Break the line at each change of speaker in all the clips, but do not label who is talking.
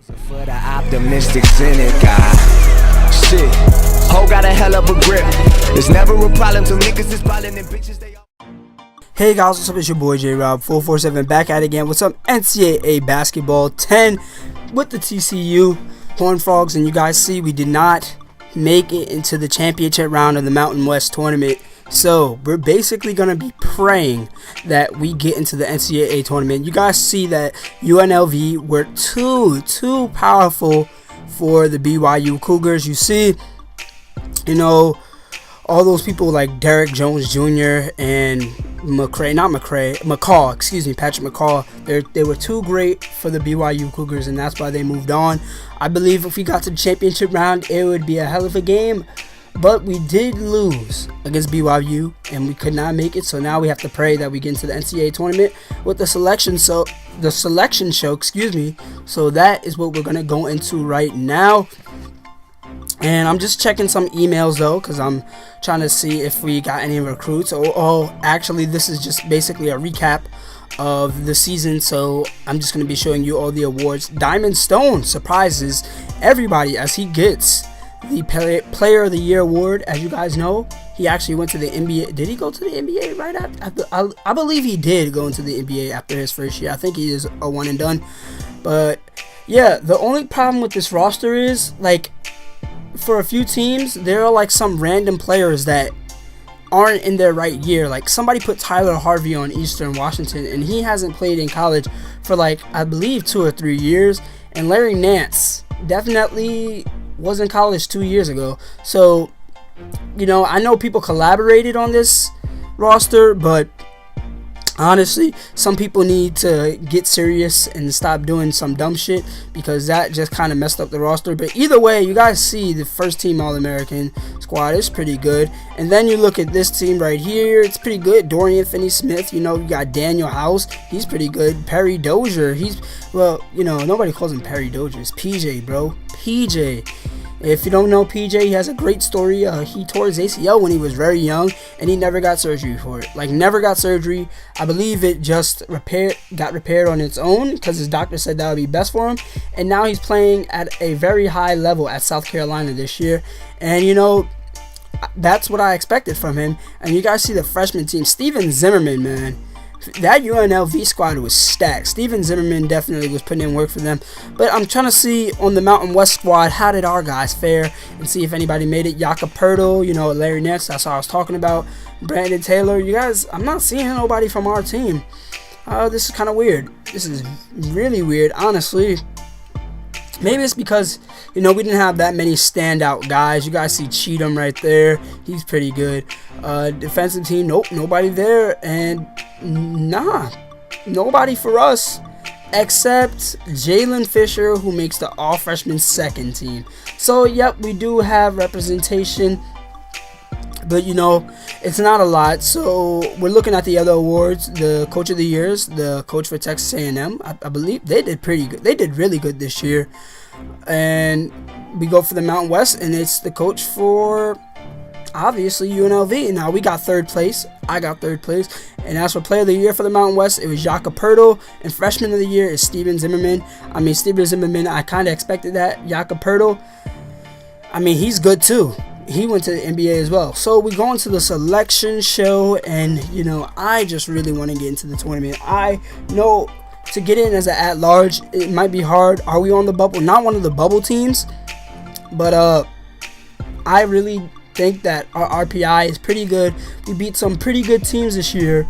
For the optimistic cynic, shit, ho got a hell of a grip. It's never a problem till niggas is ballin' and bitches they all.
Hey guys, what's up? It's your boy J-Rob447 back at it again with some NCAA basketball 10 with the TCU Horned Frogs, and you guys see we did not make it into the championship round of the Mountain West tournament. So we're basically going to be praying that we get into the NCAA tournament. You guys see that UNLV were too powerful for the BYU Cougars. You see, you know, all those people like Derek Jones Jr. and Patrick McCaw. They were too great for the BYU Cougars, and that's why they moved on. I believe if we got to the championship round, it would be a hell of a game. But we did lose against BYU, and we could not make it. So now we have to pray that we get into the NCAA tournament with the selection show. So that is what we're gonna go into right now. And I'm just checking some emails though, because I'm trying to see if we got any recruits. Actually, this is just basically a recap of the season. So I'm just gonna be showing you all the awards. Diamond Stone surprises everybody as he gets the Player of the Year award. As you guys know, he actually went to the NBA. Did he go to the NBA right after? I believe he did go into the NBA after his first year. I think he is a one and done. But yeah, the only problem with this roster is, like, for a few teams, there are like some random players that aren't in their right year. Like, somebody put Tyler Harvey on Eastern Washington, and he hasn't played in college for, like, I believe 2 or 3 years. And Larry Nance definitely was in college 2 years ago. So, you know, I know people collaborated on this roster, but honestly, some people need to get serious and stop doing some dumb shit, because that just kind of messed up the roster. But either way, you guys see the first team All-American squad is pretty good. And then you look at this team right here, it's pretty good. Dorian Finney-Smith, you know, you got Daniel House, he's pretty good. Perry Dozier, nobody calls him Perry Dozier, it's PJ, bro. PJ. If you don't know PJ, he has a great story. He tore his ACL when he was very young, and he never got surgery for it. Like, never got surgery. I believe it just got repaired on its own, because his doctor said that would be best for him. And now he's playing at a very high level at South Carolina this year. And, you know, that's what I expected from him. And you guys see the freshman team. Steven Zimmerman, man. That UNLV squad was stacked. Steven Zimmerman definitely was putting in work for them. But I'm trying to see on the Mountain West squad, how did our guys fare, and see if anybody made it. Jakob Poeltl, you know, Larry Nance, that's what I was talking about. Brandon Taylor, you guys, I'm not seeing nobody from our team. This is kind of weird. This is really weird, honestly. Maybe it's because, you know, we didn't have that many standout guys. You guys see Cheatham right there. He's pretty good. Defensive team, nope, nobody there. And nobody for us except Jalen Fisher, who makes the all-freshman second team. So, yep, we do have representation, but, you know, it's not a lot. So we're looking at the other awards. The Coach of the Years, the coach for Texas A&M, I believe they did pretty good. They did really good this year. And we go for the Mountain West, and it's the coach for, obviously, UNLV. Now, we got third place. I got third place. And as for Player of the Year for the Mountain West, it was Jakob Poeltl. And Freshman of the Year is Steven Zimmerman. Steven Zimmerman, I kind of expected that. Jakob Poeltl, he's good too. He went to the NBA as well. So we go into the selection show, and, you know, I just really want to get into the tournament. I know to get in as an at-large, it might be hard. Are we on the bubble? Not one of the bubble teams, but I really think that our RPI is pretty good. We beat some pretty good teams this year,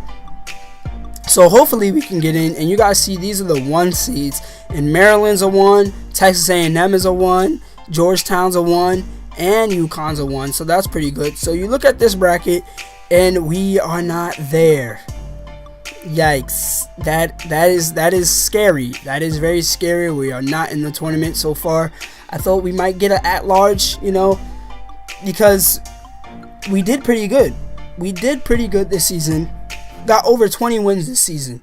so hopefully we can get in. And you guys see, these are the 1 seeds, and Maryland's a 1, Texas A&M is a 1, Georgetown's a 1, and UConn's a 1. So that's pretty good. So you look at this bracket, and we are not there. Yikes. That is scary. That is very scary. We are not in the tournament so far. I thought we might get an at-large, you know, because we did pretty good. We did pretty good this season. Got over 20 wins this season.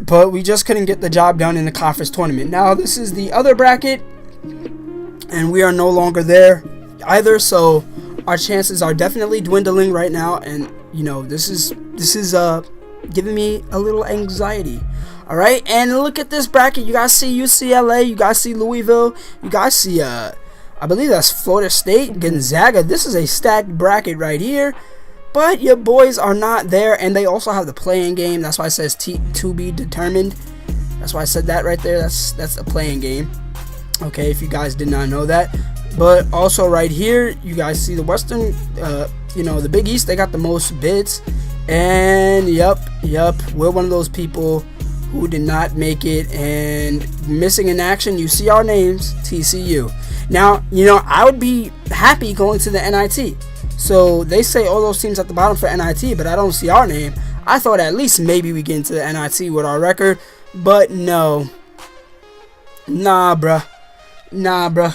But we just couldn't get the job done in the conference tournament. Now, this is the other bracket, and we are no longer there either. So our chances are definitely dwindling right now. And, you know, this is giving me a little anxiety. All right, and look at this bracket. You guys see UCLA, you guys see Louisville, you guys see I believe that's Florida State, Gonzaga. This is a stacked bracket right here. But your boys are not there, and they also have the playing game. That's why it says to be determined. That's why I said that right there. That's a playing game. Okay, if you guys did not know that. But also right here, you guys see the Western, the Big East. They got the most bids, and yep, we're one of those people who did not make it and missing in action. You see our names, TCU. Now, I would be happy going to the NIT. So they say all those teams at the bottom for NIT, but I don't see our name. I thought at least maybe we get into the NIT with our record, but no. Nah, bruh.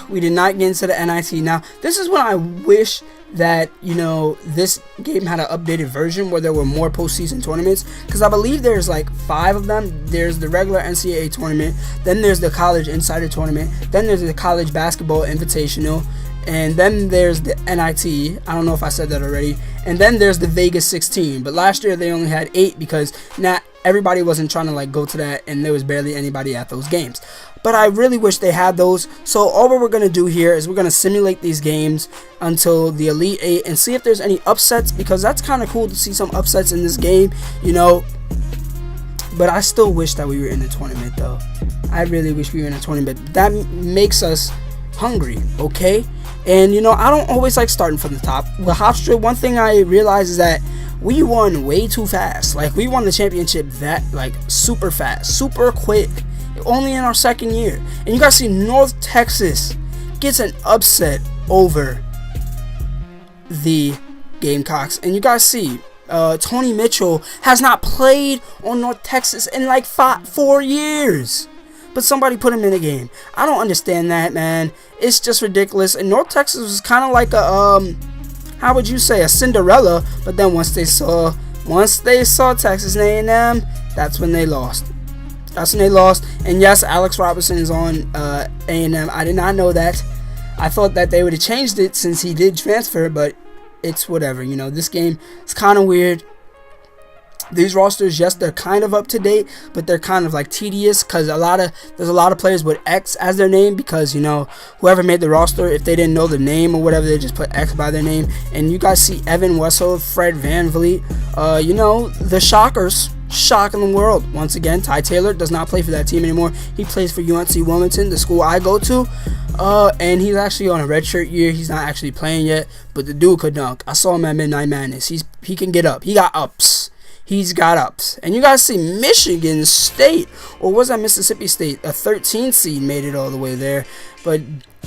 We did not get into the NIT. Now, this is when I wish that, this game had an updated version where there were more postseason tournaments, because I believe there's like 5 of them. There's the regular NCAA tournament, then there's the college insider tournament, then there's the college basketball invitational, and then there's the NIT. I don't know if I said that already. And then there's the Vegas 16. But last year they only had 8 because not everybody wasn't trying to go to that, and there was barely anybody at those games. But I really wish they had those. So all we're going to do here is we're going to simulate these games until the Elite 8 and see if there's any upsets, because that's kind of cool to see some upsets in this game, But I still wish that we were in the tournament, though. I really wish we were in a tournament. That makes us hungry, okay? And I don't always like starting from the top. With Hofstra, one thing I realized is that we won way too fast. We won the championship that super fast, super quick, only in our second year. And you guys see North Texas gets an upset over the Gamecocks. And you guys see Tony Mitchell has not played on North Texas in 4 years. But somebody put him in a game. I don't understand that, man. It's just ridiculous. And North Texas was kind of like a how would you say, a Cinderella. But then once they saw Texas A&M, that's when they lost. And yes, Alex Robinson is on A&M. I did not know that. I thought that they would have changed it since he did transfer, but it's whatever. This game is kind of weird. These rosters, yes, they're kind of up to date, but they're kind of tedious because there's a lot of players with X as their name, because whoever made the roster, if they didn't know the name or whatever, they just put X by their name. And you guys see Evan Wessel, Fred Van Vliet, the Shockers, shocking the world. Once again, Ty Taylor does not play for that team anymore. He plays for UNC Wilmington, the school I go to, and he's actually on a redshirt year. He's not actually playing yet, but the dude could dunk. I saw him at Midnight Madness. He can get up. He got ups. And you guys see Michigan State, or was that Mississippi State? A 13 seed made it all the way there. But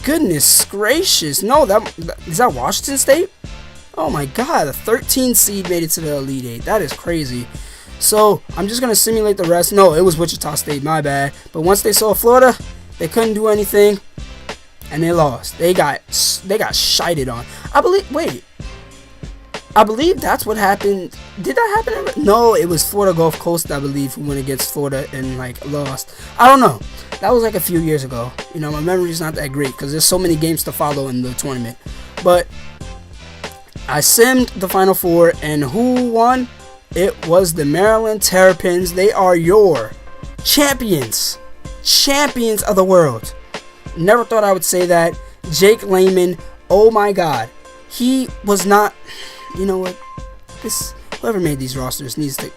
goodness gracious, no, is that Washington State? Oh my God, a 13 seed made it to the Elite 8. That is crazy. So I'm just gonna simulate the rest. No, it was Wichita State, my bad. But once they saw Florida, they couldn't do anything, and they lost. They got shited on. I believe that's what happened. Did that happen? No, it was Florida Gulf Coast, I believe, who went against Florida and lost. I don't know. That was a few years ago. My memory is not that great because there's so many games to follow in the tournament. But I simmed the Final Four, and who won? It was the Maryland Terrapins. They are your champions of the world. Never thought I would say that. Jake Layman, oh my God, he was not. You know what? Whoever made these rosters needs to.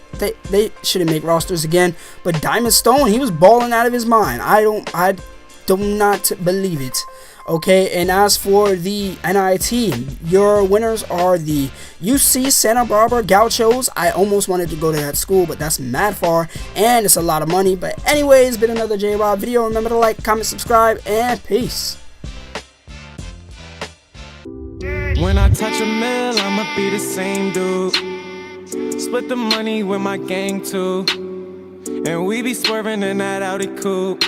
They shouldn't make rosters again. But Diamond Stone, he was balling out of his mind. I do not believe it. Okay, and as for the NIT, your winners are the UC Santa Barbara Gauchos. I almost wanted to go to that school, but that's mad far, and it's a lot of money. But anyway, it's been another J-Rob video. Remember to like, comment, subscribe, and peace.
When I touch a mill, I'ma be the same dude. Split the money with my gang too, and we be swerving in that Audi coupe.